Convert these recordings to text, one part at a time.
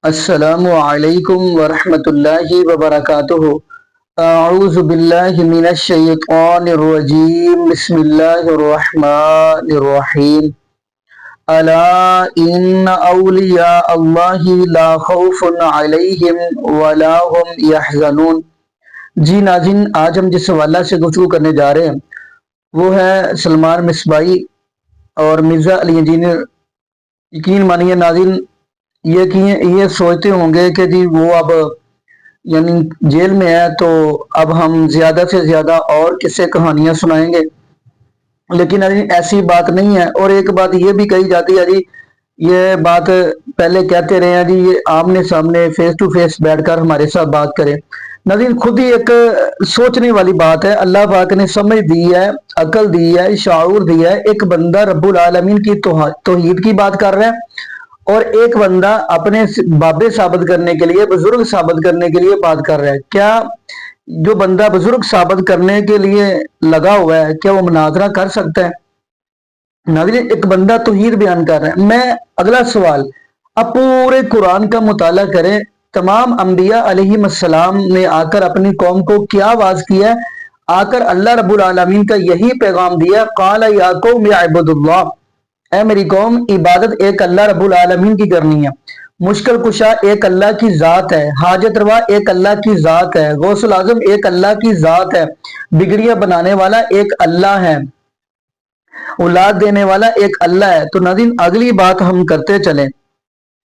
السلام علیکم ورحمۃ اللہ وبرکاتہ۔ اعوذ باللہ من الشیطان الرجیم، بسم اللہ الرحمن الرحیم۔ الا ان اولیاء اللہ لا خوف علیہم ولا هم یحزنون۔ جی ناظرین، آج ہم جس حوالہ سے گفتگو کرنے جا رہے ہیں وہ ہے سلمان مصباحی اور مرزا علی انجینئر۔ یقین مانیے ناظرین، یہ سوچتے ہوں گے کہ جی وہ اب یعنی جیل میں ہے تو اب ہم زیادہ سے زیادہ اور قصے کہانیاں سنائیں گے، لیکن ایسی بات نہیں ہے۔ اور ایک بات یہ بھی کہی جاتی ہے جی، یہ بات پہلے کہتے رہے ہیں جی، یہ آمنے سامنے فیس ٹو فیس بیٹھ کر ہمارے ساتھ بات کریں۔ ناظرین، خود ہی ایک سوچنے والی بات ہے۔ اللہ پاک نے سمجھ دی ہے، عقل دی ہے، شعور دی ہے۔ ایک بندہ رب العالمین کی توحید کی بات کر رہا ہے اور ایک بندہ اپنے بابے ثابت کرنے کے لیے، بزرگ ثابت کرنے کے لیے بات کر رہا ہے۔ کیا جو بندہ بزرگ ثابت کرنے کے لیے لگا ہوا ہے کیا وہ مناظرہ کر سکتا ہے؟ ناظرین، ایک بندہ توحید بیان کر رہا ہے۔ میں اگلا سوال، اب پورے قرآن کا مطالعہ کریں۔ تمام انبیاء علیہ السلام نے آ کر اپنی قوم کو کیا آواز کیا ہے؟ آ کر اللہ رب العالمین کا یہی پیغام دیا، قال یا قوم اعبدوا اللہ، اے میری قوم، عبادت ایک اللہ رب العالمین کی کرنی ہے۔ مشکل کشا ایک اللہ کی ذات ہے، حاجت روا ایک اللہ کی ذات ہے، غوث العظم ایک اللہ کی ذات ہے، بگڑیاں بنانے والا ایک اللہ ہے، اولاد دینے والا ایک اللہ ہے۔ تو ناظرین، اگلی بات ہم کرتے چلیں۔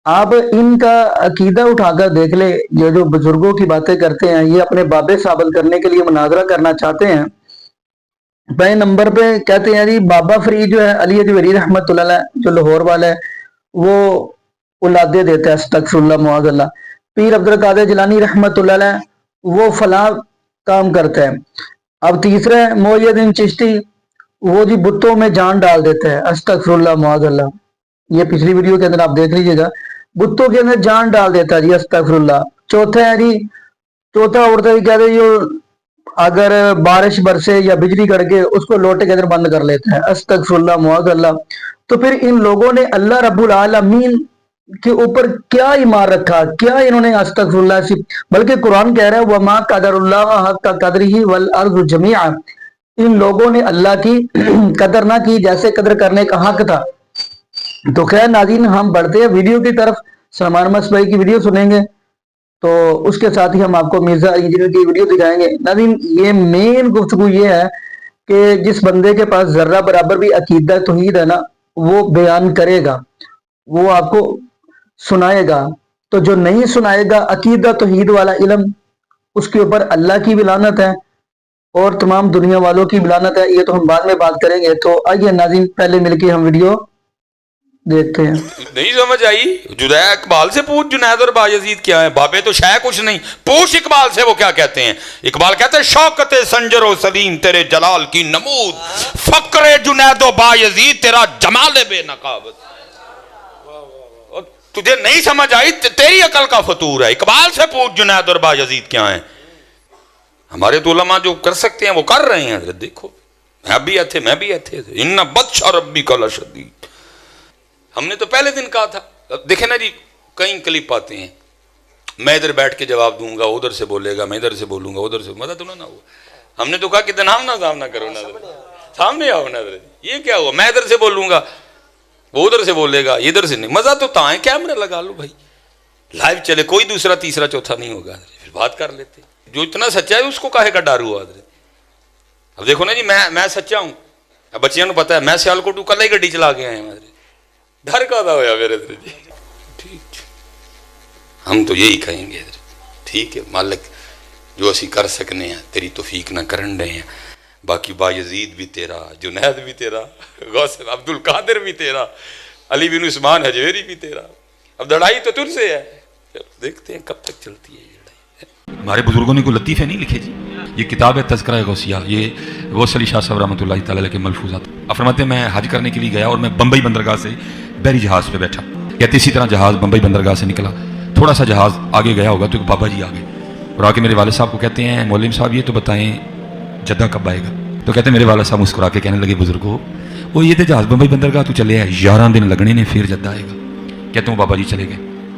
آپ ان کا عقیدہ اٹھا کر دیکھ لیں، یہ جو بزرگوں کی باتیں کرتے ہیں یہ اپنے بابے ثابت کرنے کے لیے مناظرہ کرنا چاہتے ہیں۔ پہلے نمبر پہ کہتے ہیں جی بابا فرید جو ہے علی اجویری رحمت اللہ علیہ، جو لاہور والا ہے، وہ اولادیں دیتا ہے، استغفر اللہ معاذ اللہ۔ پیر عبدالقادر جیلانی رحمت اللہ علیہ، وہ فلاں کام کرتا ہے۔ اب تیسرا ہے محی الدین چشتی، وہ جی بتوں میں جان ڈال دیتا ہے، استغفر اللہ معاذ اللہ۔ یہ پچھلی ویڈیو کے اندر آپ دیکھ لیجئے گا، بتوں کے اندر جان ڈال دیتا ہے جی، استغفر اللہ۔ چوتھا ہے جی، چوتھا عورتیں بھی کہتے ہیں جو اگر بارش برسے یا بجلی کڑ کے اس کو لوٹے کے اندر بند کر لیتا ہے، استغفر اللہ معاذ اللہ۔ تو پھر ان لوگوں نے اللہ رب العالمین کے اوپر کیا ایمان رکھا، کیا انہوں نے استغفر اللہ سے، بلکہ قرآن کہہ رہا ہے وما قدر اللہ حق قدرہ والارض جمیعا، ان لوگوں نے اللہ کی قدر نہ کی جیسے قدر کرنے کا حق تھا۔ تو خیر ناظرین، ہم بڑھتے ہیں ویڈیو کی طرف۔ سلمان مصباحی کی ویڈیو سنیں گے تو اس کے ساتھ ہی ہم آپ کو مرزا علی انجینئر کی ویڈیو دکھائیں گے۔ ناظرین، یہ مین گفتگو یہ ہے کہ جس بندے کے پاس ذرہ برابر بھی عقیدہ توحید ہے نا، وہ بیان کرے گا، وہ آپ کو سنائے گا۔ تو جو نہیں سنائے گا عقیدہ توحید والا علم، اس کے اوپر اللہ کی بھی لعنت ہے اور تمام دنیا والوں کی بھی لعنت ہے۔ یہ تو ہم بعد میں بات کریں گے۔ تو آئیے ناظرین، پہلے مل کے ہم ویڈیو دیکھتے ہیں۔ نہیں سمجھ آئی؟ جدید اقبال سے پوچھ جنید اور بایزید کیا ہے، بابے تو شے کچھ نہیں، پوچھ اقبال سے وہ کیا کہتے ہیں۔ اقبال کہتے ہیں شوکت سنجر و سلیم تیرے جلال کی نمود، فقر جنید و بایزید تیرا جمال بے نقابت۔ تجھے نہیں سمجھ آئی، تیری عقل کا فطور ہے۔ اقبال سے پوچھ جنید اور بایزید کیا ہیں۔ ہمارے تو علماء جو کر سکتے ہیں وہ کر رہے ہیں۔ حضرت دیکھو، میں بھی ایتھے، میں بھی ایتھے، ان بطش ربی کا لشدید، ہم نے تو پہلے دن کہا تھا۔ دیکھیں نا جی، کئی کلپ آتے ہیں، میں ادھر بیٹھ کے جواب دوں گا، ادھر سے بولے گا، میں ادھر سے بولوں گا، ادھر سے، مزہ تو نہ ہوا۔ ہم نے تو کہا کہ نام نہ کرو، نہ سامنے آؤ، نہ یہ کیا ہوا، میں ادھر سے بولوں گا، وہ ادھر سے بولے گا، ادھر سے نہیں۔ مزہ تو تا ہے، کیمرہ لگا لو بھائی، لائیو چلے، کوئی دوسرا تیسرا چوتھا نہیں ہوگا، پھر بات کر لیتے۔ جو اتنا سچا ہے اس کو کاہے کا ڈر ہوا۔ اب دیکھو نا جی، میں سچا ہوں، اب بچیاں کو پتا ہے میں سیالکوٹ کل ہی گڈی چلا کے آئے ہیں، ڈر کا دا ہویا میرے جی۔ ٹھیک، ہم تو یہی کہیں گے، ٹھیک ہے مالک، جو اسی کر سکنے ہیں تیری توفیق نہ کرن رہے ہیں، باقی بایزید بھی تیرا، جنید بھی تیرا، غوث عبد القادر بھی تیرا، علی بن عثمان حجویری بھی تیرا۔ اب لڑائی تو تجھ سے ہے، دیکھتے ہیں کب تک چلتی ہے یہ لڑائی۔ ہمارے بزرگوں نے کوئی لطیفے نہیں لکھے جی۔ یہ کتاب ہے تذکرہ غوثیہ، یہ غوث علی شاہ صاحب رحمۃ اللہ تعالی علیہ کے ملفوظات۔ آپ فرماتے ہیں میں حج کرنے کے لیے گیا اور میں بمبئی بندرگاہ سے بحری جہاز پہ بیٹھا، کہتے اسی طرح جہاز بمبئی بندرگاہ سے نکلا، تھوڑا سا جہاز آگے گیا ہوگا تو ایک بابا جی آگے اور آ کے میرے والد صاحب کو کہتے ہیں مولوی صاحب یہ تو بتائیں جدہ کب آئے گا؟ تو کہتے ہیں میرے والد صاحب مسکرا کے کہنے لگے بزرگو وہ یہ تھے جہاز بمبئی بندرگاہ تو چلے ہیں 11 دن لگنے نے پھر جدہ آئے گا۔ کہتے ہیں بابا جی چلے گئے،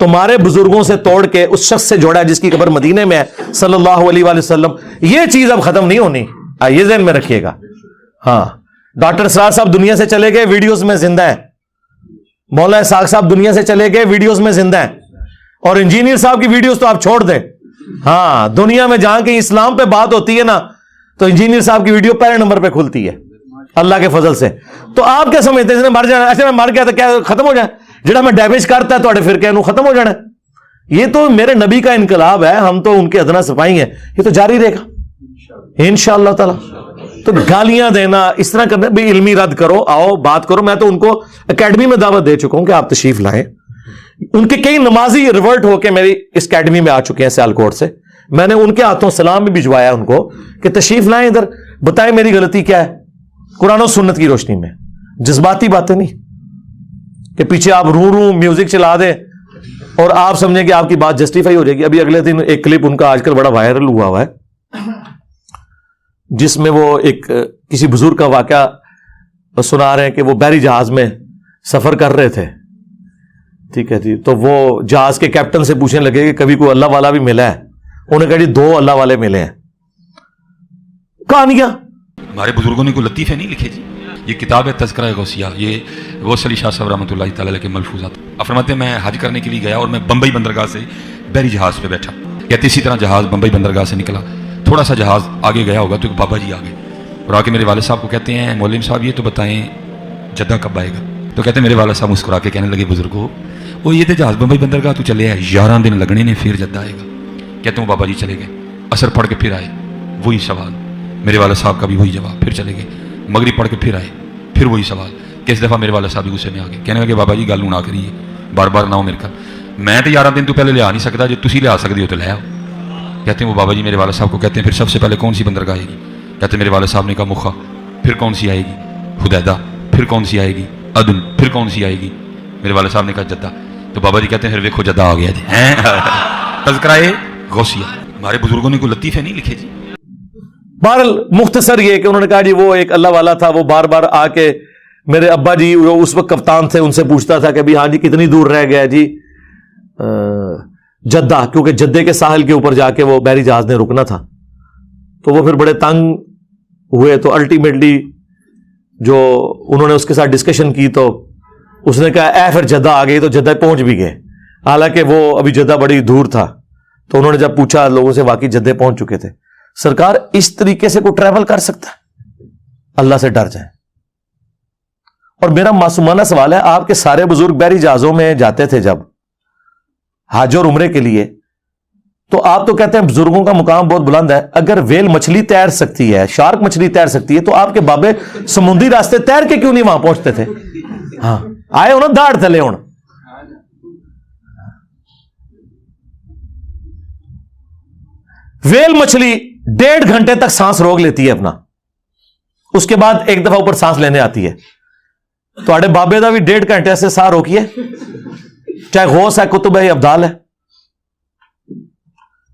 تمہارے بزرگوں سے توڑ کے اس شخص سے جوڑا ہے جس کی قبر مدینے میں ہے صلی اللہ علیہ وآلہ وسلم. یہ چیز اب ختم نہیں ہونی, یہ ذہن میں رکھیے گا. ہاں, ڈاکٹر اسرار صاحب دنیا سے چلے گئے, ویڈیوز میں زندہ ہیں. مولانا اسحاق صاحب دنیا سے چلے گئے, ویڈیوز میں زندہ ہیں. اور انجینئر صاحب کی ویڈیوز تو آپ چھوڑ دیں. ہاں, دنیا میں جہاں کی اسلام پہ بات ہوتی ہے نا, تو انجینئر صاحب کی ویڈیو پہلے نمبر پہ کھلتی ہے اللہ کے فضل سے. تو آپ کیا سمجھتے ہیں مر جانا؟ اچھا میں مر گیا تو کیا ختم ہو جائے؟ جڑا میں ڈیمیج کرتا ہے تھوڑے فرقے نو ختم ہو جانا ہے؟ یہ تو میرے نبی کا انقلاب ہے, ہم تو ان کے ادنا سپاہی ہیں, یہ تو جاری رہے گا انشاءاللہ تعالی. تو گالیاں دینا, اس طرح کرنا, بھی علمی رد کرو, آؤ بات کرو. میں تو ان کو اکیڈمی میں دعوت دے چکا ہوں کہ آپ تشریف لائیں. ان کے کئی نمازی ریورٹ ہو کے میری اس اکیڈمی میں آ چکے ہیں سیالکوٹ سے. میں نے ان کے ہاتھوں سلام بھی بھجوایا ان کو کہ تشریف لائیں ادھر, بتائیں میری غلطی کیا ہے قرآن و سنت کی روشنی میں. جذباتی باتیں نہیں کہ پیچھے آپ رو رو میوزک چلا دیں اور آپ سمجھیں کہ آپ کی بات جسٹیفائی ہو جائے گی. ابھی اگلے دن ایک کلپ ان کا آج کل بڑا وائرل ہوا ہے جس میں وہ ایک کسی بزرگ کا واقعہ سنا رہے ہیں کہ وہ بحری جہاز میں سفر کر رہے تھے, ٹھیک ہے جی. تو وہ جہاز کے کیپٹن سے پوچھنے لگے کہ کبھی کوئی اللہ والا بھی ملا ہے؟ انہوں نے کہا جی 2 اللہ والے ملے ہیں. کہانیاں ہمارے بزرگوں نے کوئی لطیفے نہیں لکھے جی. یہ کتاب ہے تذکرہ غوثیہ, یہ غوث علی شاہ صاحب رحمۃ اللہ تعالی علیہ کے ملفوظات. فرماتے ہیں میں حج کرنے کے لیے گیا اور میں بمبئی بندرگاہ سے بحری جہاز پہ بیٹھا. کہتے اسی طرح جہاز بمبئی بندرگاہ سے نکلا, تھوڑا سا جہاز آگے گیا ہوگا تو ایک بابا جی آگے اور آ کے میرے والد صاحب کو کہتے ہیں مولوی صاحب یہ تو بتائیں جدہ کب آئے گا؟ تو کہتے ہیں میرے والد صاحب مسکرا کے کہنے لگے بزرگوں وہ یہ تو جہاز بمبئی بندرگاہ تو چلے ہیں 11 دن لگنے نے پھر جدہ آئے گا. کہتے ہیں بابا جی چلے گئے, اثر پڑھ کے پھر آئے, وہی سوال. میرے والد صاحب کا بھی وہی جواب, پھر چلے گئے, مغرب پڑھ کے پھر آئے, پھر وہی سوال. کہ اس دفعہ میرے والد صاحب بھی غصے میں آ گئے, کہنے لگے بابا جی گل نہ کریے, بار بار نہ ہو میرے گھر, میں تو 11 دن تو پہلے لیا نہیں سکتا, جو تسی لیا سکتے ہو تو لے آؤ. کہتے ہیں وہ بابا جی میرے والد صاحب کو کہتے ہیں پھر سب سے پہلے کون سی بندرگاہ آئے گی؟ کہتے ہیں میرے والد صاحب نے کہا مخا. پھر کون سی آئے گی؟ حدیدہ. پھر کون سی آئے گی؟ عدن. پھر کون سی آئے گی؟ میرے والد صاحب نے کہا جدہ. تو بابا جی کہتے ہیں پھر دیکھو جدہ آ گیا جی. تذکرہ غوثیہ. ہمارے بزرگوں نے کوئی لطیفے نہیں لکھے جی. بہرحال مختصر یہ کہ انہوں نے کہا جی وہ ایک اللہ والا تھا, وہ بار بار آ کے میرے ابا جی جو اس وقت کپتان تھے ان سے پوچھتا تھا کہ ہاں جی کتنی دور رہ گیا جی جدہ, کیونکہ جدے کے ساحل کے اوپر جا کے وہ بحری جہاز نے رکنا تھا. تو وہ پھر بڑے تنگ ہوئے, تو الٹیمیٹلی جو انہوں نے اس کے ساتھ ڈسکشن کی تو اس نے کہا پھر جدہ آ گئی, تو جدہ پہنچ بھی گئے, حالانکہ وہ ابھی جدہ بڑی دور تھا. تو انہوں نے جب پوچھا لوگوں سے, واقعی جدے پہنچ چکے تھے. سرکار اس طریقے سے کوئی ٹریول کر سکتا ہے؟ اللہ سے ڈر جائیں. اور میرا معصومانہ سوال ہے, آپ کے سارے بزرگ بحری جہازوں میں جاتے تھے جب حج اور عمرے کے لیے, تو آپ تو کہتے ہیں بزرگوں کا مقام بہت بلند ہے. اگر ویل مچھلی تیر سکتی ہے, شارک مچھلی تیر سکتی ہے, تو آپ کے بابے سمندری راستے تیر کے کیوں نہیں وہاں پہنچتے تھے؟ ہاں آئے ہو نا داڑ تھلے ہوں. ویل مچھلی 1.5 گھنٹے تک سانس روک لیتی ہے اپنا, اس کے بعد ایک دفعہ اوپر سانس لینے آتی ہے. تو بابے دا بھی 1.5 گھنٹے سے سانس روکیے, چاہے غوث ہے, کتب ہے, ابدال ہے.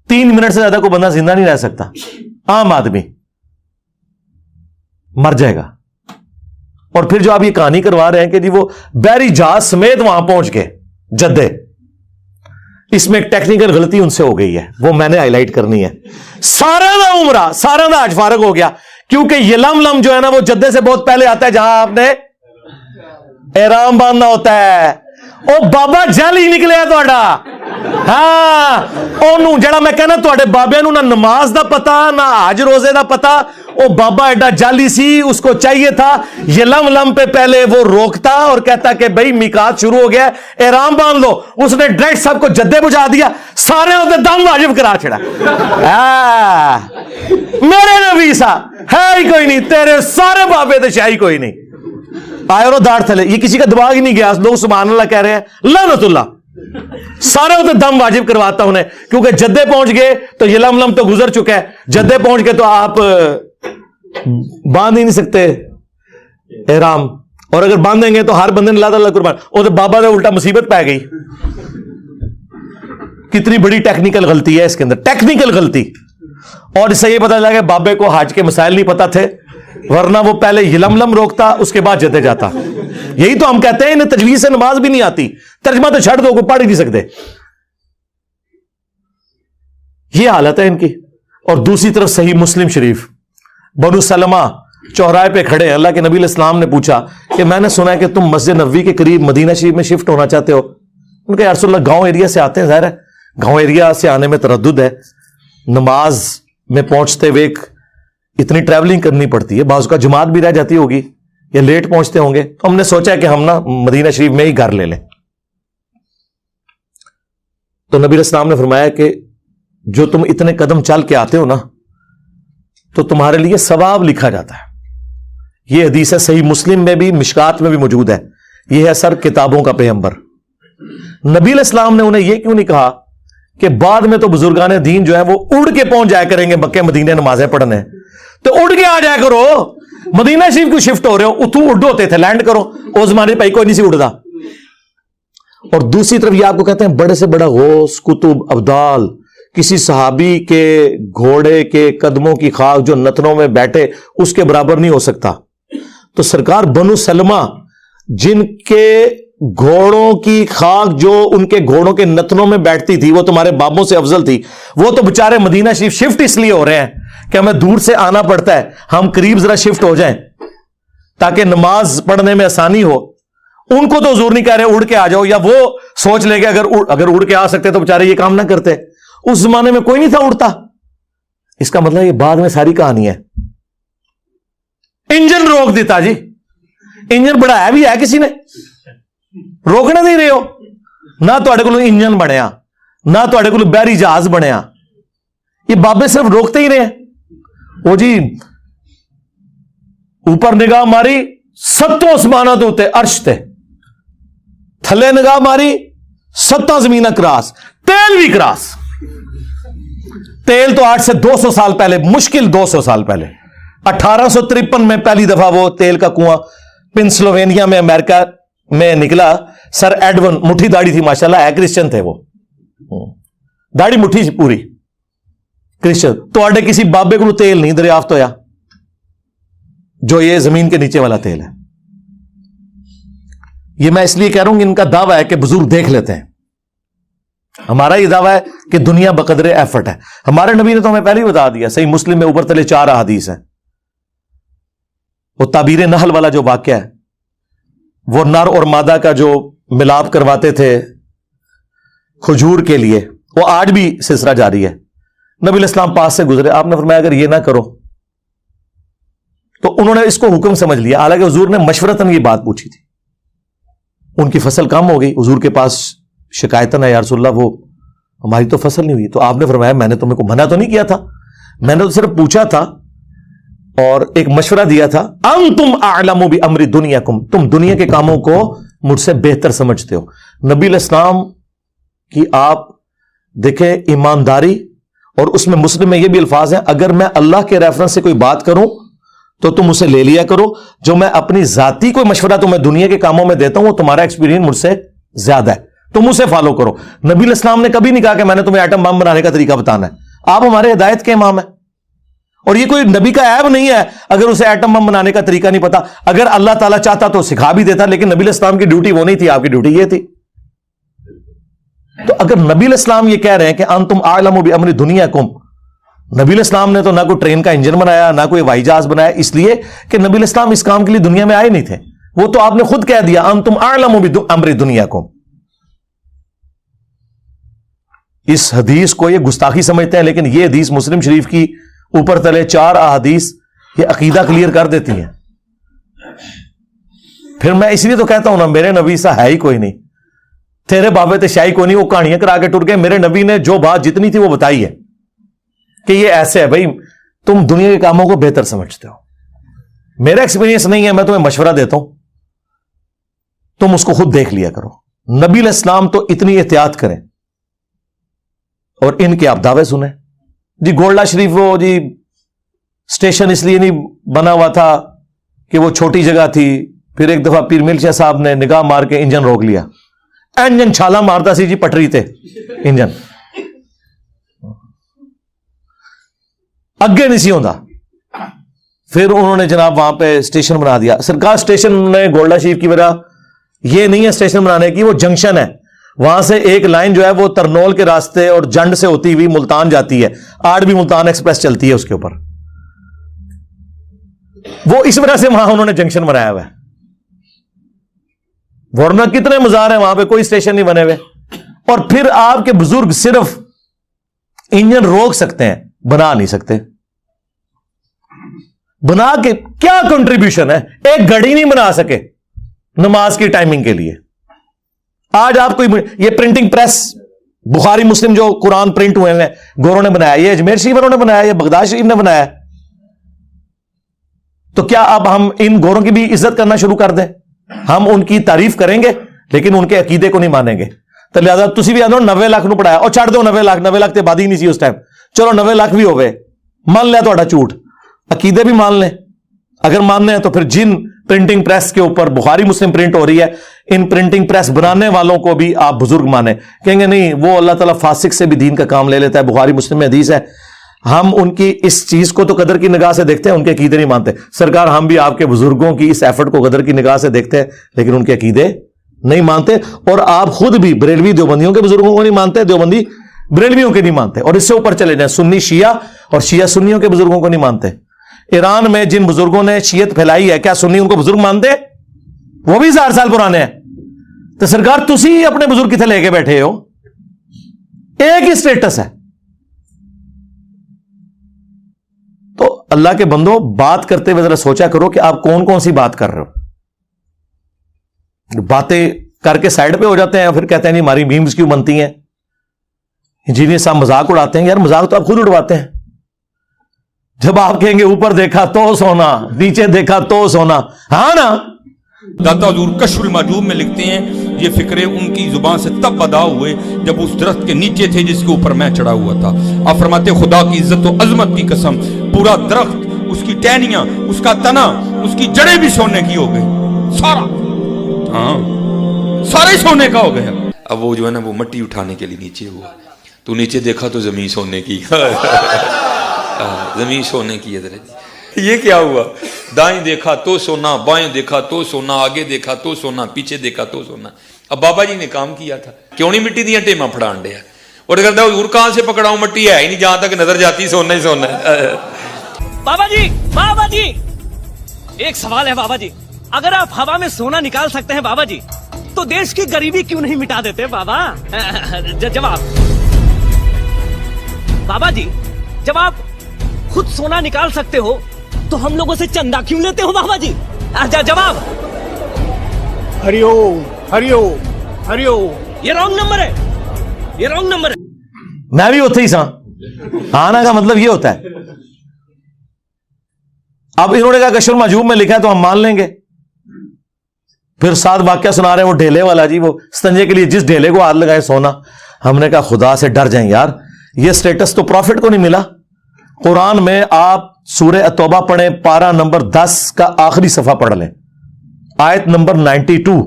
3 منٹ سے زیادہ کوئی بندہ زندہ نہیں رہ سکتا. عام آدمی مر جائے گا. اور پھر جو آپ یہ کہانی کروا رہے ہیں کہ جی وہ بحری جہاز سمیت وہاں پہنچ گئے جدے, اس میں ایک ٹیکنیکل غلطی ان سے ہو گئی ہے, وہ میں نے ہائی لائٹ کرنی ہے. سارا دا عمرہ, سارا دا حج فارغ ہو گیا, کیونکہ یہ لم جو ہے نا وہ جدے سے بہت پہلے آتا ہے, جہاں آپ نے احرام باندھنا ہوتا ہے. او بابا جل ہی نکلے تھوڑا. ہاں اونوں جڑا میں کہنا تواڈے بابے نوں نہ نماز دا پتا نہ حج روزے دا پتا, او بابا ایڈا جالی سی, اس کو چاہیے تھا یہ لم پہ پہلے وہ روکتا اور کہتا کہ بھائی میقات شروع ہو گیا, احرام باندھ لو. اس نے ڈائریکٹ سب کو جدے بجھا دیا, سارے ہوتے دم واجب کرا چھڑا. میرے نبی سا ہے ہی کوئی نہیں, تیرے سارے بابے تے شاہی کوئی نہیں. آئے اور داڑ تھلے, یہ کسی کا دماغ ہی نہیں گیا, لوگ سبحان اللہ کہہ رہے ہیں, لعنت اللہ. سارے ہوتے دم واجب کرواتا انہیں, کیونکہ جدے پہنچ گئے تو یہ لم تو گزر چکا ہے. جدے پہنچ گئے تو آپ باندھ ہی نہیں سکتے احرام, اور اگر باندھیں گے تو ہر بندے نے اللہ قربان. اور بابا نے الٹا مصیبت پہ گئی. کتنی بڑی ٹیکنیکل غلطی ہے اس کے اندر, ٹیکنیکل غلطی. اور اس سے یہ پتا چلا کہ بابے کو حج کے مسائل نہیں پتا تھے, ورنہ وہ پہلے یلم روکتا, اس کے بعد جدے جاتا. یہی تو ہم کہتے ہیں انہیں تجویز سے نماز بھی نہیں آتی, ترجمہ تو چھڑ دو, کوئی پڑھ ہی نہیں سکتے. یہ حالت ہے ان کی. اور دوسری طرف صحیح مسلم شریف, بنو سلمہ چوراہے پہ کھڑے ہیں. اللہ کے نبی علیہ السلام نے پوچھا کہ میں نے سنا ہے کہ تم مسجد نبوی کے قریب مدینہ شریف میں شفٹ ہونا چاہتے ہو. ان کا یا رسول اللہ گاؤں ایریا سے آتے ہیں, ظاہر ہے گاؤں ایریا سے آنے میں تردد ہے, نماز میں پہنچتے ہوئے اتنی ٹریولنگ کرنی پڑتی ہے, بعض کا جماعت بھی رہ جاتی ہوگی یا لیٹ پہنچتے ہوں گے, تو ہم نے سوچا کہ ہم نا مدینہ شریف میں ہی گھر لے لیں. تو نبی علیہ السلام نے فرمایا کہ جو تم اتنے قدم چل کے آتے ہو نا تو تمہارے لیے ثواب لکھا جاتا ہے. یہ حدیث ہے صحیح مسلم میں بھی, مشکات میں بھی موجود ہے. یہ ہے سر کتابوں کا پیغمبر. نبی علیہ السلام نے انہیں یہ کیوں نہیں کہا کہ بعد میں تو بزرگان دین جو ہے وہ اڑ کے پہنچ جایا کریں گے مکے مدینے نمازیں پڑھنے, تو اڑ کے آ جایا کرو, مدینہ شریف کو شفٹ ہو رہے ہو, اتوں اڑ ہوتے تھے, لینڈ کرو. اس زمانے پہ کوئی نہیں سی اڑتا. اور دوسری طرف یہ آپ کو کہتے ہیں بڑے سے بڑا غوث کتب ابدال کسی صحابی کے گھوڑے کے قدموں کی خاک جو نتنوں میں بیٹھے اس کے برابر نہیں ہو سکتا. تو سرکار بنو سلمہ جن کے گھوڑوں کی خاک جو ان کے گھوڑوں کے نتنوں میں بیٹھتی تھی وہ تمہارے بابوں سے افضل تھی. وہ تو بےچارے مدینہ شریف شفٹ اس لیے ہو رہے ہیں کہ ہمیں دور سے آنا پڑتا ہے, ہم قریب ذرا شفٹ ہو جائیں تاکہ نماز پڑھنے میں آسانی ہو. ان کو تو حضور نہیں کہہ رہے اڑ کے آ جاؤ, یا وہ سوچ لے کہ اگر اڑ کے آ سکتے تو بےچارے یہ کام نہ کرتے. اس زمانے میں کوئی نہیں تھا اڑتا. اس کا مطلب یہ بعد میں ساری کہانی ہے. انجن روک دیتا جی, انجن بڑھایا بھی ہے کسی نے, روکنے نہیں رہے ہو. نہ تھوڑے کو انجن بنیا, نہ تھوڑے کو بحری جہاز بنیا. یہ بابے صرف روکتے ہی رہے. وہ جی اوپر نگاہ ماری 7 آسمانوں کے اتنے عرش تے, تھلے نگاہ ماری 7 زمیناں کراس, تیل بھی کراس. تیل تو 8 سے 200 سال پہلے, مشکل 200 سال پہلے 1853 میں پہلی دفعہ وہ تیل کا کنواں پنسلوینیا میں امریکہ میں نکلا. سر ایڈون, مٹھی داڑھی تھی ماشاءاللہ, ہے کرسچن تھے وہ, داڑھی مٹھی پوری کرسچن. تو آڈے کسی بابے کو تیل نہیں دریافت ہویا جو یہ زمین کے نیچے والا تیل ہے. یہ میں اس لیے کہہ رہا ہوں کہ ان کا دعویٰ ہے کہ بزرگ دیکھ لیتے ہیں. ہمارا یہ دعویٰ ہے کہ دنیا بقدر ایفرٹ ہے. ہمارے نبی نے تو ہمیں پہلے ہی بتا دیا, صحیح مسلم میں اوپر تلے 4 احادیث ہیں. وہ تعبیر نحل والا جو واقعہ ہے, وہ نر اور مادہ کا جو ملاپ کرواتے تھے کھجور کے لیے, وہ آج بھی سلسلہ جاری ہے. نبی علیہ السلام پاس سے گزرے, آپ نے فرمایا اگر یہ نہ کرو, تو انہوں نے اس کو حکم سمجھ لیا. حالانکہ حضور نے مشورتاً یہ بات پوچھی تھی. ان کی فصل کم ہو گئی, حضور کے پاس شکایتاً ہے یا رسول اللہ وہ ہماری تو فصل نہیں ہوئی. تو آپ نے فرمایا میں نے تمہیں کو منع تو نہیں کیا تھا, میں نے تو صرف پوچھا تھا اور ایک مشورہ دیا تھا. انتم اعلم بامر دنیاکم, تم دنیا کے کاموں کو مجھ سے بہتر سمجھتے ہو. نبی علیہ السلام کی آپ دیکھیں ایمانداری, اور اس میں مسلم میں یہ بھی الفاظ ہیں اگر میں اللہ کے ریفرنس سے کوئی بات کروں تو تم اسے لے لیا کرو, جو میں اپنی ذاتی کوئی مشورہ تمہیں دنیا کے کاموں میں دیتا ہوں وہ تمہارا ایکسپیرینس مجھ سے زیادہ ہے, تم اسے فالو کرو. نبی علیہ السلام نے کبھی نہیں کہا کہ میں نے تمہیں ایٹم بم بنانے کا طریقہ بتانا ہے. آپ ہمارے ہدایت کے امام ہیں, اور یہ کوئی نبی کا عیب نہیں ہے اگر اسے ایٹم بم بنانے کا طریقہ نہیں پتا. اگر اللہ تعالیٰ چاہتا تو سکھا بھی دیتا, لیکن نبی علیہ السلام کی ڈیوٹی وہ نہیں تھی, آپ کی ڈیوٹی یہ تھی. تو اگر نبی علیہ السلام یہ کہہ رہے ہیں کہ انتم اعلم بامر دنیاکم, نبی علیہ السلام نے تو نہ کوئی ٹرین کا انجن بنایا نہ کوئی ہوائی جہاز بنایا, اس لیے کہ نبی علیہ السلام اس کام کے لیے دنیا میں آئے نہیں تھے. وہ تو آپ نے خود کہہ دیا انتم اعلم بامر دنیاکم. اس حدیث کو یہ گستاخی سمجھتے ہیں, لیکن یہ حدیث مسلم شریف کی اوپر تلے 4 احادیث یہ عقیدہ کلیئر کر دیتی ہیں. پھر میں اس لیے تو کہتا ہوں نا, میرے نبی سا ہے ہی کوئی نہیں, تیرے بابے تے شاہی کوئی نہیں, وہ کہانیاں کرا کے ٹر گئے. میرے نبی نے جو بات جتنی تھی وہ بتائی ہے کہ یہ ایسے ہے. بھائی تم دنیا کے کاموں کو بہتر سمجھتے ہو, میرا ایکسپیرینس نہیں ہے, میں تمہیں مشورہ دیتا ہوں, تم اس کو خود دیکھ لیا کرو. نبی علیہ السلام تو اتنی احتیاط کریں اور ان کے آپ دعوے سنیں. جی گولڈا شریف وہ جی اسٹیشن اس لیے نہیں بنا ہوا تھا کہ وہ چھوٹی جگہ تھی. پھر ایک دفعہ پیر مل شاہ صاحب نے نگاہ مار کے انجن روک لیا, انجن چھالا مارتا سی جی پٹری تے, انجن اگے نہیں سی ہوتا. پھر انہوں نے جناب وہاں پہ اسٹیشن بنا دیا. سرکار اسٹیشن نے گولڈا شریف کی وجہ یہ نہیں ہے اسٹیشن بنانے کی, وہ جنکشن ہے, وہاں سے ایک لائن جو ہے وہ ترنول کے راستے اور جنڈ سے ہوتی ہوئی ملتان جاتی ہے, آج بھی ملتان ایکسپریس چلتی ہے اس کے اوپر. وہ اس وجہ سے وہاں انہوں نے جنکشن بنایا ہوا ہے, ورنہ کتنے مزار ہیں وہاں پہ, کوئی اسٹیشن نہیں بنے ہوئے. اور پھر آپ کے بزرگ صرف انجن روک سکتے ہیں, بنا نہیں سکتے. بنا کے کیا کنٹریبیوشن ہے؟ ایک گھڑی نہیں بنا سکے نماز کی ٹائمنگ کے لیے. آج آپ کو یہ پرنٹنگ پریس بخاری مسلم جو قرآن پرنٹ ہوئے ہیں گوروں نے بنایا, یہ اجمیر شریف والوں نے بنایا, یہ بغداد شریف نے بنایا. تو کیا اب ہم ان گوروں کی بھی عزت کرنا شروع کر دیں؟ ہم ان کی تعریف کریں گے لیکن ان کے عقیدے کو نہیں مانیں گے. تو لہٰذا تسی بھی آدھو 90 لاکھ نو پڑھایا, اور چھڑ دو 90 لاکھ تے آبادی نہیں سی اس ٹائم, چلو 90 لاکھ بھی ہوئے, مان لیا تو جھوٹ, عقیدے بھی مان لیں. اگر ماننے ہیں تو پھر جن پرنٹنگ پریس کے اوپر بخاری مسلم پرنٹ ہو رہی ہے, ان پرنٹنگ پریس بنانے والوں کو بھی آپ بزرگ مانیں. کہیں گے نہیں وہ اللہ تعالیٰ فاسق سے بھی دین کا کام لے لیتا ہے, بخاری مسلم میں حدیث ہے. ہم ان کی اس چیز کو تو قدر کی نگاہ سے دیکھتے ہیں, ان کے عقیدے نہیں مانتے. سرکار ہم بھی آپ کے بزرگوں کی اس ایفرٹ کو قدر کی نگاہ سے دیکھتے ہیں لیکن ان کے عقیدے نہیں مانتے. اور آپ خود بھی بریلوی دیوبندیوں کے بزرگوں کو نہیں مانتے, دیوبندی بریلویوں کے نہیں مانتے. اور اس سے اوپر چلے جائیں, سنی شیعہ اور شیعہ سنیوں کے بزرگوں کو نہیں مانتے. ایران میں جن بزرگوں نے شیعت پھیلائی ہے, کیا سنی ان کو بزرگ مانتے؟ وہ بھی 1000 سال پرانے ہیں. تو سرکار تسی اپنے بزرگ کتنے لے کے بیٹھے ہو؟ ایک ہی سٹیٹس ہے. تو اللہ کے بندو, بات کرتے ہوئے ذرا سوچا کرو کہ آپ کون کون سی بات کر رہے ہو. باتیں کر کے سائڈ پہ ہو جاتے ہیں, پھر کہتے ہیں نہیں ہماری میمز کیوں بنتی ہیں, انجینئر صاحب مذاق اڑاتے ہیں. یار مذاق تو آپ خود اڑواتے ہیں. جب آپ کہیں گے اوپر دیکھا تو سونا, نیچے دیکھا تو سونا, ہاں نا. داتا حضور کشف المحجوب میں لکھتے ہیں یہ فکرے ان کی زبان سے تب ادا ہوئے جب اس درخت کے نیچے تھے جس کے اوپر میں چڑھا ہوا تھا. آپ فرماتے خدا کی عزت و عظمت کی قسم, پورا درخت, اس کی ٹہنیاں, اس کا تنا, اس کی جڑیں بھی سونے کی ہو گئی, سارا, ہاں سارے سونے کا ہو گیا. اب وہ جو ہے نا وہ مٹی اٹھانے کے لیے نیچے ہوا, تو نیچے دیکھا تو زمین سونے کی, زمین سونے کی. یہ کیا ہوا؟ دائیں دیکھا تو سونا, بائیں دیکھا تو سونا, آگے دیکھا تو سونا, پیچھے دیکھا تو سونا. اب بابا جی نے کام کیا تھا, کیوں نہیں مٹی دیا ٹیما پھڑان دیا, اور کہتا ہے حضور کہاں سے پکڑاؤں, مٹی ہے ہی نہیں, جہاں تک نظر جاتی سونا ہی سونا ہے. بابا جی ایک سوال ہے بابا جی, اگر آپ ہوا میں سونا نکال سکتے ہیں بابا جی تو دیش کی غریبی کیوں نہیں مٹا دیتے بابا؟ جواب بابا جی, جب آپ خود سونا نکال سکتے ہو تو ہم لوگوں سے چندہ کیوں لیتے ہو بابا جی؟ جواب ہری اوم ہری اوم ہری اوم. یہ رانگ نمبر ہے, یہ رانگ نمبر ہے. میں بھی ہوتا ہی سا, آنا کا مطلب یہ ہوتا ہے. اب انہوں نے کہا کشف المحجوب میں لکھا ہے تو ہم مان لیں گے. پھر ساتھ واقعہ سنا رہے ہیں وہ ڈھیلے والا جی, وہ استنجے کے لیے جس ڈھیلے کو ہاتھ لگائے سونا. ہم نے کہا خدا سے ڈر جائیں یار, یہ سٹیٹس تو پروفٹ کو نہیں ملا. قرآن میں آپ سورہ التوبہ پڑھیں, پارہ نمبر 10 کا آخری صفحہ پڑھ لیں, آیت نمبر 92.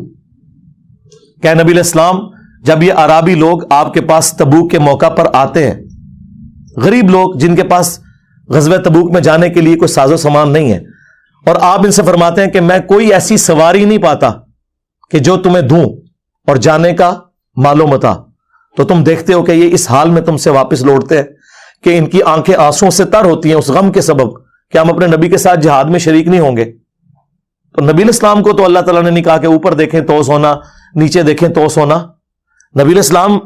کہ نبی علیہ السلام جب یہ عرابی لوگ آپ کے پاس تبوک کے موقع پر آتے ہیں, غریب لوگ جن کے پاس غزوہ تبوک میں جانے کے لیے کوئی ساز و سامان نہیں ہے, اور آپ ان سے فرماتے ہیں کہ میں کوئی ایسی سواری نہیں پاتا کہ جو تمہیں دوں اور جانے کا مال و متا, تو تم دیکھتے ہو کہ یہ اس حال میں تم سے واپس لوٹتے ہیں کہ ان کی آنکھیں آنسوں سے تر ہوتی ہیں اس غم کے سبب کہ ہم اپنے نبی کے ساتھ جہاد میں شریک نہیں ہوں گے. تو نبی علیہ السلام کو تو اللہ تعالیٰ نے نہیں کہا کہ اوپر دیکھیں تو سونا, نیچے دیکھیں تو سونا. نبی علیہ السلام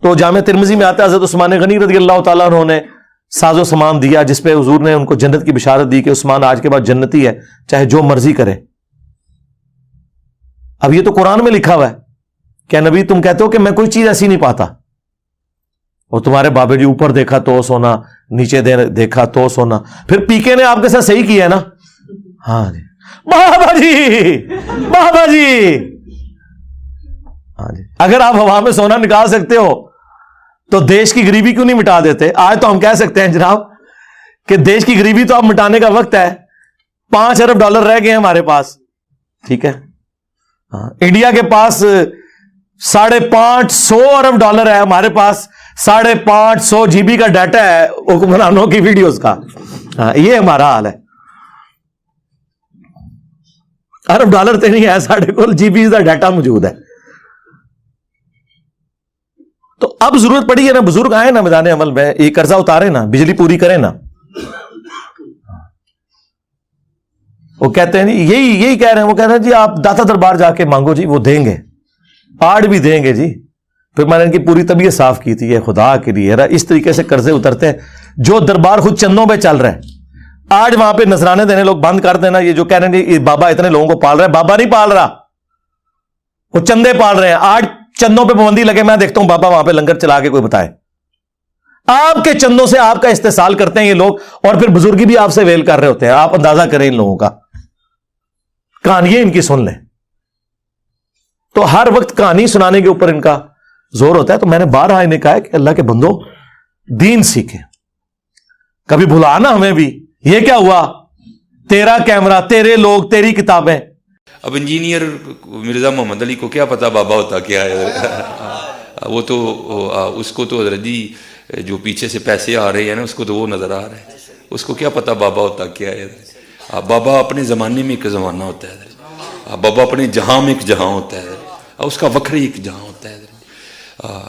تو جامع ترمذی میں آتا ہے حضرت عثمان غنی رضی اللہ تعالیٰ عنہ نے ساز و سامان دیا, جس پہ حضور نے ان کو جنت کی بشارت دی کہ عثمان آج کے بعد جنتی ہے, چاہے جو مرضی کرے. اب یہ تو قرآن میں لکھا ہوا ہے کہ نبی تم کہتے ہو کہ میں کوئی چیز ایسی نہیں پاتا, اور تمہارے بابے جی اوپر دیکھا تو سونا, نیچے دیکھا تو سونا. پھر پی کے نے آپ کے ساتھ صحیح کیا ہے نا, ہاں جی بابا جی, بابا جی, ہاں جی. اگر آپ ہوا میں سونا نکال سکتے ہو تو دیش کی غریبی کیوں نہیں مٹا دیتے؟ آج تو ہم کہہ سکتے ہیں جناب کہ دیش کی غریبی تو اب مٹانے کا وقت ہے. 5 ارب ڈالر رہ گئے ہیں ہمارے پاس, ٹھیک ہے. ہاں, انڈیا کے پاس 550 ارب ڈالر ہے, ہمارے پاس 550 GB کا ڈیٹا ہے حکمرانوں کی ویڈیوز کا. ہاں, یہ ہمارا حال ہے. ارب ڈالر تو نہیں ہے, ساڑھے کو GB کا ڈیٹا موجود ہے. اب ضرورت پڑی ہے نا بزرگ آئے نا میدان عمل میں, یہ قرضہ اتارے نا, بجلی پوری کریں نا. وہ کہتے ہیں یہی کہہ رہے ہیں, وہ کہہ رہے ہیں جی آپ داتا دربار جا کے مانگو جی, وہ دیں گے, آڑ بھی دیں گے جی. پھر میں نے ان کی پوری طبیعت صاف کی تھی, خدا کے لیے اس طریقے سے قرضے اترتے ہیں. جو دربار خود چندوں پہ چل رہا ہے, آج وہاں پہ نذرانے دینے لوگ بند کر دینا. یہ جو کہہ رہے ہیں بابا اتنے لوگوں کو پال رہا ہے, بابا نہیں پال رہا, وہ چندے پال رہے ہیں. آج چندوں پہ پابندی لگے, میں دیکھتا ہوں بابا وہاں پہ لنگر چلا کے کوئی بتائے. آپ کے چندوں سے آپ کا استحصال کرتے ہیں یہ لوگ, اور پھر بزرگی بھی آپ سے ویل کر رہے ہوتے ہیں. آپ اندازہ کریں ان لوگوں کا, کہانیاں ان کی سن لیں. تو ہر وقت کہانی سنانے کے اوپر ان کا زور ہوتا ہے. تو میں نے بارہا انہیں کہا ہے کہ اللہ کے بندو دین سیکھیں, کبھی بھلانا ہمیں بھی. یہ کیا ہوا, تیرا کیمرہ, تیرے لوگ, تیری کتابیں. اب انجینئر مرزا محمد علی کو کیا پتا بابا ہوتا کیا ہے. وہ تو اس کو تو حضرت جی جو پیچھے سے پیسے آ رہے ہیں نا, اس کو تو وہ نظر آ رہا ہے, اس کو کیا پتا بابا ہوتا کیا ہے. بابا اپنے زمانے میں ایک زمانہ ہوتا ہے, بابا اپنے جہاں میں ایک جہاں ہوتا ہے, اس کا وکھری ایک جہاں ہوتا ہے.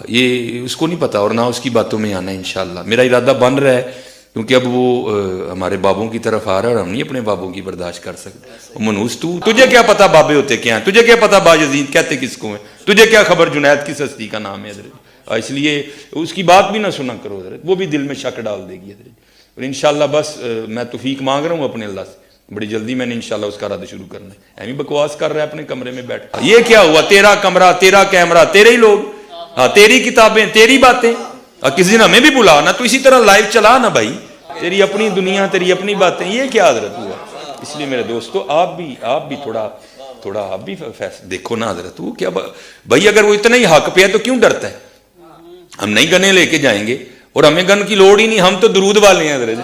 یہ اس کو نہیں پتا, اور نہ اس کی باتوں میں آنا ہے. انشاءاللہ میرا ارادہ بن رہا ہے, کیونکہ اب وہ ہمارے بابوں کی طرف آ رہا ہے, اور ہم نہیں اپنے بابوں کی برداشت کر سکتے. منوس تجھے کیا پتا بابے ہوتے کیا ہیں, تجھے کیا پتا باجزید کہتے کس کو ہیں, تجھے کیا خبر جنید کس ہستی کا نام ہے حضرت. اس لیے اس کی بات بھی نہ سنا کرو حضرت, وہ بھی دل میں شک ڈال دے گی حضرت. اور انشاءاللہ بس میں توفیق مانگ رہا ہوں اپنے اللہ سے, بڑی جلدی میں نے انشاءاللہ اس کا ارادہ شروع کرنا ہے. ایویں بکواس کر رہا ہے اپنے کمرے میں بیٹھ. یہ کیا ہوا, تیرا کمرہ, تیرا کیمرہ, تیرے ہی لوگ, تیری کتابیں, تیری باتیں. کسی دن ہمیں بھی بلا نا, تو اسی طرح لائیو چلا نا بھائی, تیری اپنی دنیا, تیری اپنی باتیں. یہ کیا حضرت ہوا. اس لیے میرے دوستو آپ بھی تھوڑا آپ بھی دیکھو نا حضرت. وہ کیا بھائی, اگر وہ اتنا ہی حق پہ ہے تو کیوں ڈرتا ہے. ہم نہیں گنے لے کے جائیں گے, اور ہمیں گن کی لوڑ ہی نہیں, ہم تو درود والے ہیں حضرت.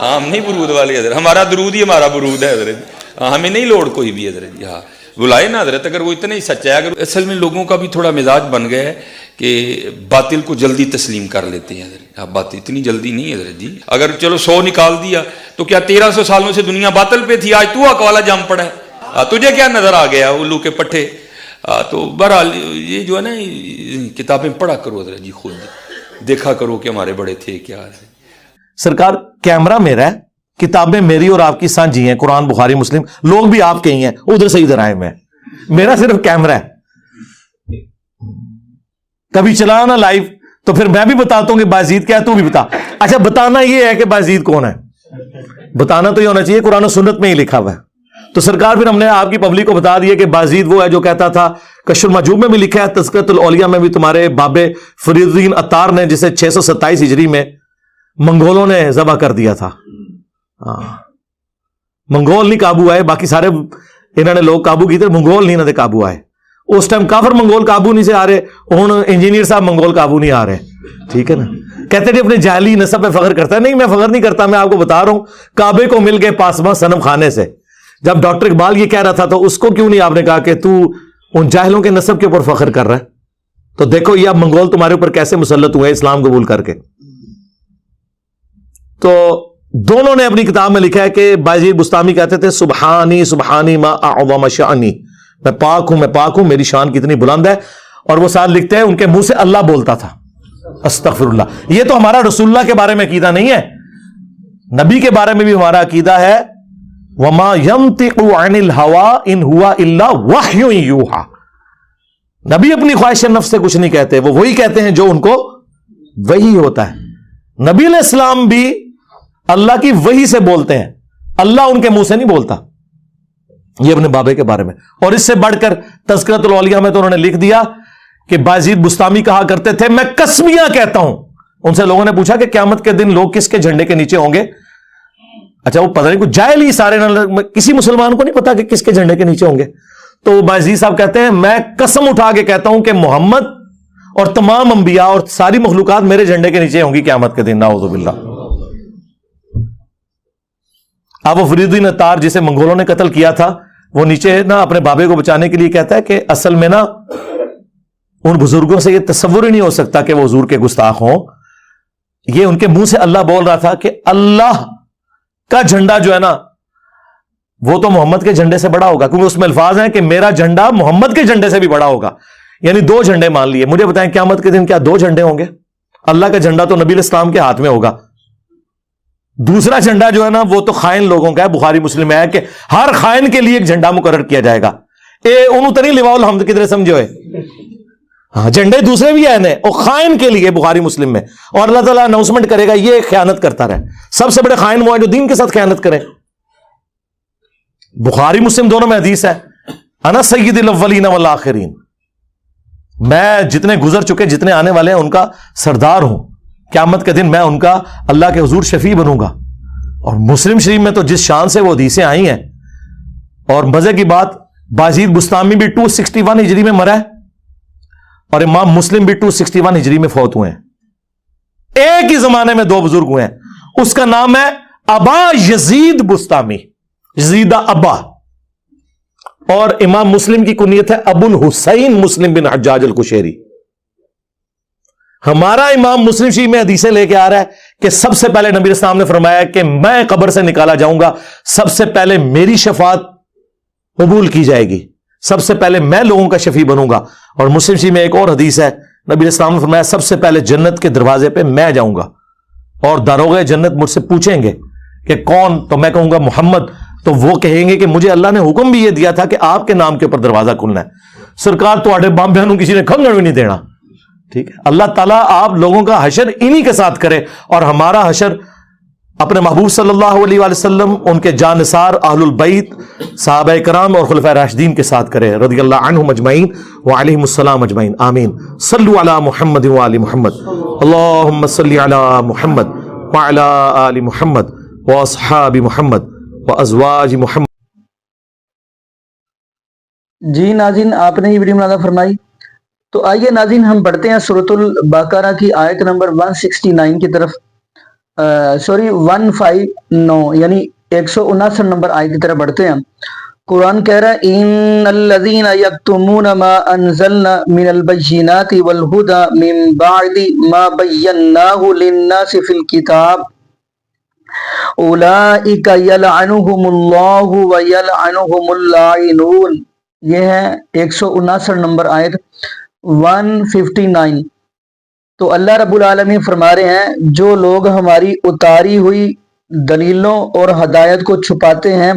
ہم نہیں برود والے حضرت, ہمارا درود ہی ہمارا برود ہے حضرت. ہمیں نہیں لوڑ کوئی بھی حضرت. ہاں بلائے نا حضرت, اگر وہ اتنا ہی سچا ہے. اگر اصل میں لوگوں کا بھی تھوڑا مزاج بن گیا ہے کہ باطل کو جلدی تسلیم کر لیتے ہیں حضرت. بات اتنی جلدی نہیں حضرت جی. اگر چلو 100 نکال دیا تو کیا 1300 سالوں سے دنیا باطل پہ تھی, آج تو حق والا جام پڑا ہے. تجھے کیا نظر آ گیا الو کے پٹھے. تو بہرحال یہ جو ہے نا, کتابیں پڑھا کرو حضرت جی, خود دیکھا کرو کہ ہمارے بڑے تھے کیا. سرکار کیمرہ میرا ہے, کتابیں میری اور آپ کی سانجھی ہیں, قرآن بخاری مسلم, لوگ بھی آپ کے ہی ہیں, ادھر سے ادھر آئے میں, میرا صرف کیمرہ ہے. کبھی چلانا لائیو تو پھر میں بھی بتاتا ہوں کہ بازید کیا ہے, تو بھی بتا. اچھا بتانا یہ ہے کہ بازید کون ہے, بتانا تو یہ ہونا چاہیے قرآن و سنت میں ہی لکھا ہوا ہے. تو سرکار پھر ہم نے آپ کی پبلک کو بتا دیا کہ بازید وہ ہے جو کہتا تھا, کشف المحجوب میں بھی لکھا ہے, تذکرۃ الاولیاء میں بھی تمہارے بابے فرید الدین عطار نے, جسے 627 ہجری میں منگولوں نے ذبح کر دیا تھا. منگول نہیں قابو آئے, باقی سارے انہوں نے لوگ قابو کی تھے, منگول نہیں انہوں نے قابو آئے. اس ٹائم کافر منگول قابو نہیں سے آ رہے, ہوں انجینئر صاحب منگول قابو نہیں آ رہے. ٹھیک ہے نا. کہتے تھے اپنے جاہلی نسب پہ فخر کرتا ہے. نہیں, میں فخر نہیں کرتا, میں آپ کو بتا رہا ہوں کعبے کو مل گئے پاسباں صنم خانے سے. جب ڈاکٹر اقبال یہ کہہ رہا تھا تو اس کو کیوں نہیں آپ نے کہا کہ تو ان جاہلوں کے نسب کے اوپر فخر کر رہا ہے. تو دیکھو یہ اب منگول تمہارے اوپر کیسے مسلط ہوئے اسلام قبول کر کے. تو دونوں نے اپنی کتاب میں لکھا ہے کہ بازید بستامی کہتے تھے سبحانی سبحانی ما اعظم شانی, میں پاک ہوں, میری شان کتنی بلند ہے. اور وہ ساتھ لکھتے ہیں ان کے منہ سے اللہ بولتا تھا, استغفر اللہ. یہ تو ہمارا رسول اللہ کے بارے میں عقیدہ نہیں ہے, نبی کے بارے میں بھی ہمارا عقیدہ ہے وما ينطق عن الهوى ان هو الا وحی یوحى. نبی اپنی خواہش نفس سے کچھ نہیں کہتے, وہ وہی کہتے ہیں جو ان کو وحی ہوتا ہے. نبی علیہ السلام بھی اللہ کی وحی سے بولتے ہیں, اللہ ان کے منہ سے نہیں بولتا. یہ اپنے بابے کے بارے میں. اور اس سے بڑھ کر تذکرۃ الاولیاء میں تو انہوں نے لکھ دیا کہ بازید بستامی کہا کرتے تھے میں قسمیاں کہتا ہوں. ان سے لوگوں نے پوچھا کہ قیامت کے دن لوگ کس کے جھنڈے کے نیچے ہوں گے. اچھا وہ پتہ نہیں, کچھ جاہل ہی سارے, کسی مسلمان کو نہیں پتا کہ کس کے جھنڈے کے نیچے ہوں گے. تو بازید صاحب کہتے ہیں میں قسم اٹھا کے کہتا ہوں کہ محمد اور تمام انبیاء اور ساری مخلوقات میرے جھنڈے کے نیچے ہوں گی قیامت کے دن, نعوذ باللہ. اب وہ فرید الدین عطار جسے منگولوں نے قتل کیا تھا, وہ نیچے نا اپنے بابے کو بچانے کے لیے کہتا ہے کہ اصل میں نا ان بزرگوں سے یہ تصور ہی نہیں ہو سکتا کہ وہ حضور کے گستاخ ہوں. یہ ان کے منہ سے اللہ بول رہا تھا کہ اللہ کا جھنڈا جو ہے نا وہ تو محمد کے جھنڈے سے بڑا ہوگا, کیونکہ اس میں الفاظ ہیں کہ میرا جھنڈا محمد کے جھنڈے سے بھی بڑا ہوگا. یعنی دو جھنڈے مان لیے. مجھے بتائیں قیامت کے دن کیا دو جھنڈے ہوں گے؟ اللہ کا جھنڈا تو نبی اسلام کے ہاتھ میں ہوگا, دوسرا جھنڈا جو ہے نا وہ تو خائن لوگوں کا ہے. بخاری مسلم میں ہے کہ ہر خائن کے لیے ایک جھنڈا مقرر کیا جائے گا. انہوں تو نہیں لواؤ الحمد کدھر سمجھو ہے. ہاں جھنڈے دوسرے بھی ہیں اور خائن کے لیے بخاری مسلم میں, اور اللہ تعالیٰ اناؤنسمنٹ کرے گا یہ خیانت کرتا رہے. سب سے بڑے خائن وہ ہیں جو دین کے ساتھ خیانت کریں. بخاری مسلم دونوں میں حدیث ہے, انا سید الاولین والآخرین, میں جتنے گزر چکے جتنے آنے والے ہیں ان کا سردار ہوں. قیامت کے دن میں ان کا اللہ کے حضور شفیع بنوں گا. اور مسلم شریف میں تو جس شان سے وہ حدیثیں آئی ہیں, اور مزے کی بات باجید بستامی بھی 261 ہجری میں مرا ہے اور امام مسلم بھی 261 ہجری میں فوت ہوئے ہیں. ایک ہی زمانے میں دو بزرگ ہوئے ہیں. اس کا نام ہے ابا یزید بستامی, یزید ابا, اور امام مسلم کی کنیت ہے ابو الحسین مسلم بن حجاج القشیری. ہمارا امام مسلم شریف میں حدیثیں لے کے آ رہا ہے کہ سب سے پہلے نبی اسلام نے فرمایا کہ میں قبر سے نکالا جاؤں گا, سب سے پہلے میری شفاعت قبول کی جائے گی, سب سے پہلے میں لوگوں کا شفیع بنوں گا. اور مسلم شریف میں ایک اور حدیث ہے, نبی اسلام نے فرمایا سب سے پہلے جنت کے دروازے پہ میں جاؤں گا اور داروغے جنت مجھ سے پوچھیں گے کہ کون, تو میں کہوں گا محمد, تو وہ کہیں گے کہ مجھے اللہ نے حکم بھی یہ دیا تھا کہ آپ کے نام کے اوپر دروازہ کھلنا ہے. سرکار تو بام بہنوں کسی نے کھنگڑ بھی نہیں دینا. ٹھیک ہے, اللہ تعالیٰ آپ لوگوں کا حشر انہی کے ساتھ کرے, اور ہمارا حشر اپنے محبوب صلی اللہ علیہ وآلہ وسلم, ان کے جانثار اہل البیت صحابہ کرام اور خلفائے راشدین کے ساتھ کرے رضی اللہ عنہم اجمعین وعلیہم السلام اجمعین, آمین. صلو علی محمد وآل محمد, اللہم صلی علی محمد وعلی آل محمد واصحاب محمد وازواج محمد. جی ناظرین, آپ نے یہ ویڈیو ملاحظہ فرمائی, تو آئیے ناظرین ہم پڑھتے ہیں سورۃ البقرہ کی آیت نمبر 169 کی طرف, 159 یعنی 159 نمبر آیت کی طرف بڑھتے ہیں. قرآن کہہ رہا ہے ان الذین یکتمون ما انزلنا من البینات والہدی من بعد ما بیناہ للناس فی الکتاب اولئک یلعنہم اللہ ویلعنہم اللاعنون. یہ ہے 159 نمبر آیت 159. تو اللہ رب العالمین فرما رہے ہیں جو لوگ ہماری اتاری ہوئی دلیلوں اور ہدایت کو چھپاتے ہیں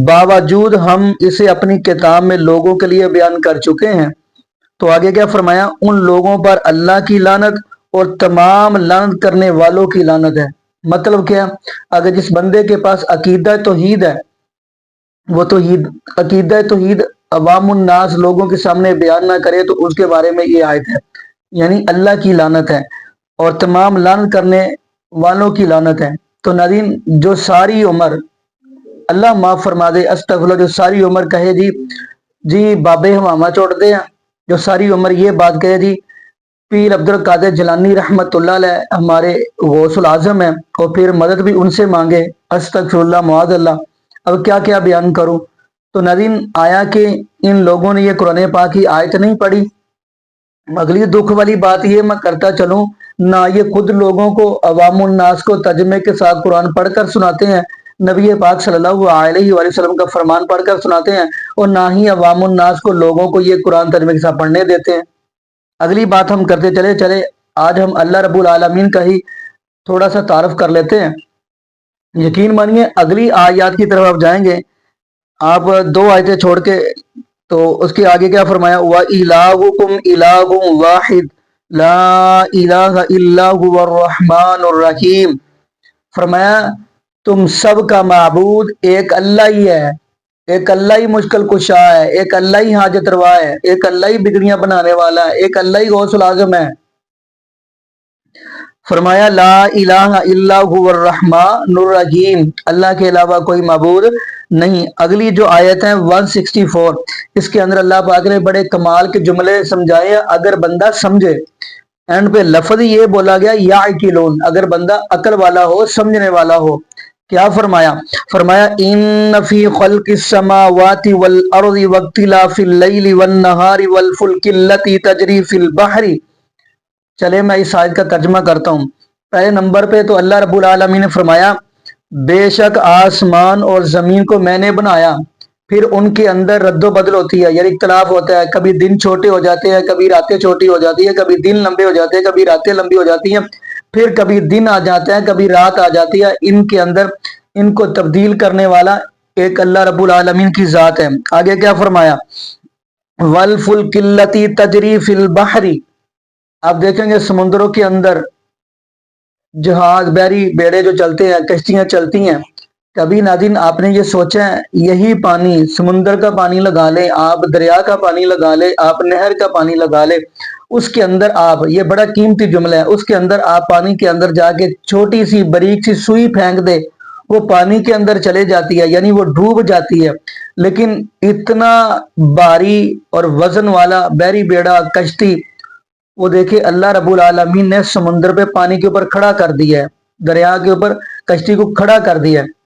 باوجود ہم اسے اپنی کتاب میں لوگوں کے لیے بیان کر چکے ہیں, تو آگے کیا فرمایا, ان لوگوں پر اللہ کی لعنت اور تمام لعنت کرنے والوں کی لعنت ہے. مطلب کیا, اگر جس بندے کے پاس عقیدہ توحید ہے, وہ توحید عقیدہ توحید عوام الناس لوگوں کے سامنے بیان نہ کرے, تو اس کے بارے میں یہ آیت ہے, یعنی اللہ کی لعنت ہے اور تمام لعنت کرنے والوں کی لعنت ہے. تو ناظرین جو ساری عمر, اللہ معاف فرما دے, استغفراللہ, جو ساری عمر کہے جی بابے ہمامہ چوڑ دے ہیں, جو ساری عمر یہ بات کہے جی پیر عبد القادر جیلانی رحمت اللہ علیہ ہمارے غوث العظم ہیں, اور پھر مدد بھی ان سے مانگے, استغفراللہ معاذ اللہ, اب کیا کیا بیان کروں. تو ناظرین آیا کہ ان لوگوں نے یہ قرآن پاک کی آیت نہیں پڑھی. اگلی دکھ والی بات یہ میں کرتا چلوں, نہ یہ خود لوگوں کو عوام الناس کو ترجمے کے ساتھ قرآن پڑھ کر سناتے ہیں, نبی پاک صلی اللہ علیہ وآلہ وسلم کا فرمان پڑھ کر سناتے ہیں, اور نہ ہی عوام الناس کو لوگوں کو یہ قرآن ترجمے کے ساتھ پڑھنے دیتے ہیں. اگلی بات ہم کرتے چلے آج ہم اللہ رب العالمین کا ہی تھوڑا سا تعارف کر لیتے ہیں. یقین مانیے اگلی آیات کی طرف آپ جائیں گے, آپ دو آیتیں چھوڑ کے, تو اس کے آگے کیا فرمایا, وَإِلَٰهُكُمْ إِلَٰهٌ وَاحِدٌ لَا إِلَٰهَ إِلَّا هُوَ الرَّحْمَٰنُ الرَّحِيمُ. فرمایا تم سب کا معبود ایک اللہ ہی ہے, ایک اللہ ہی مشکل کشا ہے, ایک اللہ ہی حاجت روا ہے, ایک اللہ ہی بگڑیاں بنانے والا ہے, ایک اللہ ہی غوث العظم ہے. فرمایا لا الہ الا هو الرحمن الرحیم, اللہ کے علاوہ کوئی معبود نہیں. اگلی جو آیت ہے 164, اس کے اندر اللہ پاک نے بڑے کمال کے جملے سمجھائے اگر بندہ سمجھے. اینڈ پہ لفظ یہ بولا گیا یعقلون, اگر بندہ عقل والا ہو, سمجھنے والا ہو. کیا فرمایا ان فی خلق السماوات والارض واختلاف اللیل والنہار والفلک التی تجری فی البحر. چلے میں اس آیت کا ترجمہ کرتا ہوں. پہلے نمبر پہ تو اللہ رب العالمین نے فرمایا بے شک آسمان اور زمین کو میں نے بنایا. پھر ان کے اندر رد و بدل ہوتی ہے، یعنی اختلاف ہوتا ہے، کبھی دن چھوٹے ہو جاتے ہیں، کبھی راتیں چھوٹی ہو جاتی ہیں، کبھی دن لمبے ہو جاتے ہیں، کبھی راتیں لمبی ہو جاتی ہیں، پھر کبھی دن آ جاتا ہے، کبھی رات آ جاتی ہے۔ ان کے اندر ان کو تبدیل کرنے والا ایک اللہ رب العالمین کی ذات ہے۔ آگے کیا فرمایا؟ وَالْفُلْكِ الَّتِي تَجْرِي فِي الْبَحْرِ، آپ دیکھیں گے سمندروں کے اندر جہاز، بحری بیڑے جو چلتے ہیں، کشتیاں چلتی ہیں۔ کبھی ناظرین آپ نے یہ سوچا ہے یہی پانی، سمندر کا پانی لگا لیں آپ، دریا کا پانی لگا لیں آپ، نہر کا پانی لگا لیں، اس کے اندر آپ، یہ بڑا قیمتی جملہ ہے، اس کے اندر آپ پانی کے اندر جا کے چھوٹی سی باریک سی سوئی پھینک دے، وہ پانی کے اندر چلے جاتی ہے، یعنی وہ ڈوب جاتی ہے۔ لیکن اتنا بھاری اور وزن والا بحری بیڑا، کشتی، وہ دیکھیں اللہ رب العالمین نے سمندر پہ پانی کے اوپر کھڑا کر دیا ہے، دریا کے اوپر کشتی کو کھڑا کر دیا ہے۔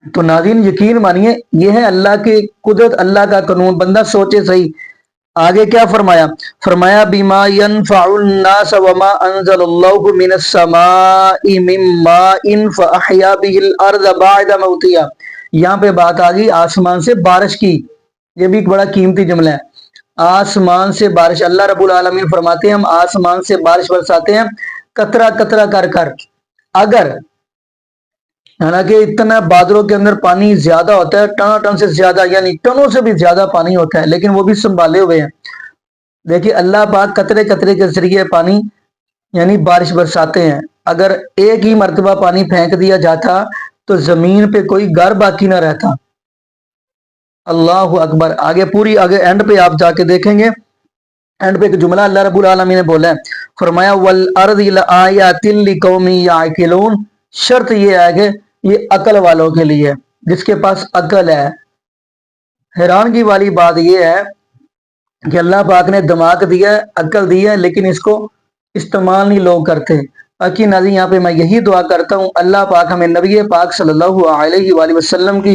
تو ناظرین یقین مانیے یہ ہے اللہ کی قدرت، اللہ کا قانون، بندہ سوچے صحیح۔ آگے کیا فرمایا؟ فرمایا بما ينفع الناس وما انزل الله من السماء من ماء فاحيا به الارض بعد موتها۔ یہاں پہ بات آ گئی آسمان سے بارش کی، یہ بھی ایک بڑا قیمتی جملہ ہے۔ آسمان سے بارش، اللہ رب العالمین فرماتے ہیں ہم آسمان سے بارش برساتے ہیں قطرہ قطرہ کر کر۔ اگر حالانکہ اتنا بادلوں کے اندر پانی زیادہ ہوتا ہے، ٹن سے زیادہ، یعنی ٹنوں سے بھی زیادہ پانی ہوتا ہے، لیکن وہ بھی سنبھالے ہوئے ہیں۔ دیکھیے اللہ پاک قطرے قطرے کے ذریعے پانی یعنی بارش برساتے ہیں۔ اگر ایک ہی مرتبہ پانی پھینک دیا جاتا تو زمین پہ کوئی گھر باقی نہ رہتا۔ اللہ اکبر۔ آگے پوری آگے اینڈ پہ آپ جا کے دیکھیں گے، اینڈ پہ ایک جملہ اللہ رب العالمین نے بولا ہے، فرمایا وَالْأَرْضِ لَآيَاتٍ لِقَوْمٍ يَعْقِلُونَ۔ شرط یہ ہے کہ یہ عقل والوں کے لیے، جس کے پاس عقل ہے۔ حیرانگی والی بات یہ ہے کہ اللہ پاک نے دماغ دیا ہے، عقل دی ہے، لیکن اس کو استعمال نہیں لوگ کرتے۔ باقی ناظرین یہاں پہ میں یہی دعا کرتا ہوں اللہ پاک ہمیں نبی پاک صلی اللہ علیہ وآلہ وسلم کی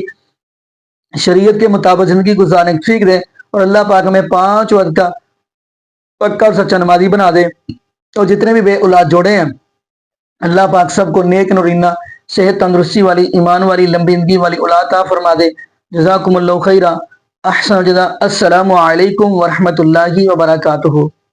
شریعت کے مطابق زندگی گزارنے کی فکر دے، اور اللہ پاک ہمیں 5 وقت کا پکا اور سچا نمازی بنا دے، اور جتنے بھی بے اولاد جوڑے ہیں اللہ پاک سب کو نیک نورینہ، صحت تندرستی والی، ایمان والی، لمبی زندگی والی اولاد عطا فرما دے۔ جزاکم اللہ خیرہ، احسن الجزاء۔ السلام علیکم ورحمۃ اللہ وبرکاتہ۔